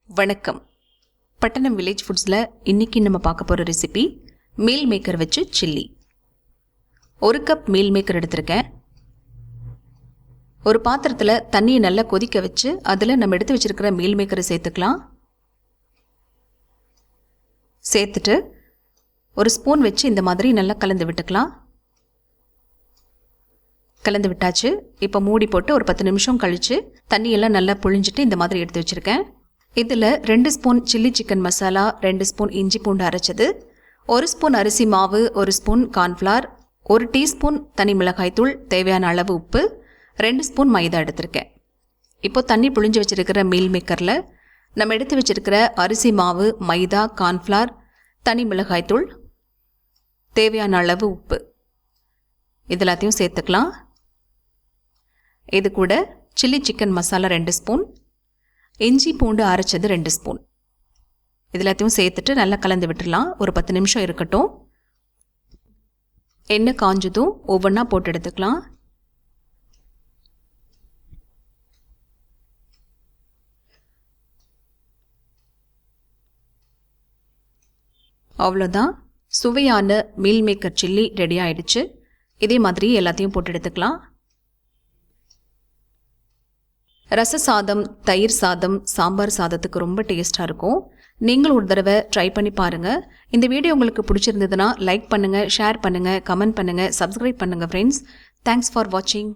வணக்கம். பட்டணம் வில்லேஜ் ஃபுட்ஸில் இன்றைக்கி நம்ம பார்க்க போகிற ரெசிபி மீல் மேக்கர் வச்சு சில்லி. 1 கப் மீல் மேக்கர் எடுத்திருக்கேன். ஒரு பாத்திரத்தில் தண்ணியை நல்லா கொதிக்க வச்சு அதில் நம்ம எடுத்து வச்சுருக்கிற மீல் மேக்கரை சேர்த்துக்கலாம். சேர்த்துட்டு ஒரு ஸ்பூன் வச்சு இந்த மாதிரி நல்லா கலந்து விட்டுக்கலாம். கலந்து விட்டாச்சு. இப்போ மூடி போட்டு ஒரு 10 நிமிஷம் கழித்து தண்ணியெல்லாம் நல்லா புழிஞ்சிட்டு இந்த மாதிரி எடுத்து வச்சுருக்கேன். இதில் 2 spoon chilli chicken masala, 2 spoon இஞ்சி பூண்டு அரைச்சது, 1 ஸ்பூன் அரிசி மாவு, 1 ஸ்பூன் கார்ன்ஃப்ளவர், 1 டீஸ்பூன் தனி மிளகாய்த்தூள், தேவையான அளவு உப்பு, 2 ஸ்பூன் மைதா எடுத்திருக்கேன். இப்போது தண்ணி புழிஞ்சு வச்சுருக்கிற மீல் மேக்கரில் நம்ம எடுத்து வச்சுருக்கிற அரிசி மாவு, மைதா, கார்ன்ஃப்ளவர், தனி மிளகாய்த்தூள், தேவையான அளவு உப்பு இது எல்லாத்தையும் சேர்த்துக்கலாம். இது கூட சில்லி சிக்கன் மசாலா 2 ஸ்பூன், இஞ்சி பூண்டு அரைச்சது 2 ஸ்பூன் இது எல்லாத்தையும் சேர்த்துட்டு நல்லா கலந்து விட்டுடலாம். ஒரு 10 நிமிஷம் இருக்கட்டும். எண்ணெய் காஞ்சதும் ஒவ்வொன்றா போட்டு எடுத்துக்கலாம். அவ்வளோதான், சுவையான மீல் மேக்கர் சில்லி ரெடி ஆயிடுச்சு. இதே மாதிரி எல்லாத்தையும் போட்டு எடுத்துக்கலாம். ரச சாதம், தயிர் சாதம், சாம்பார் சாதத்துக்கு ரொம்ப டேஸ்ட்டாக இருக்கும். நீங்களும் ஒரு தடவை ட்ரை பண்ணி பாருங்கள். இந்த வீடியோ உங்களுக்கு பிடிச்சிருந்ததுன்னா லைக் பண்ணுங்கள், ஷேர் பண்ணுங்கள், கமெண்ட் பண்ணுங்கள், சப்ஸ்கிரைப் பண்ணுங்கள் ஃப்ரெண்ட்ஸ். தேங்க்ஸ் ஃபார் வாட்சிங்.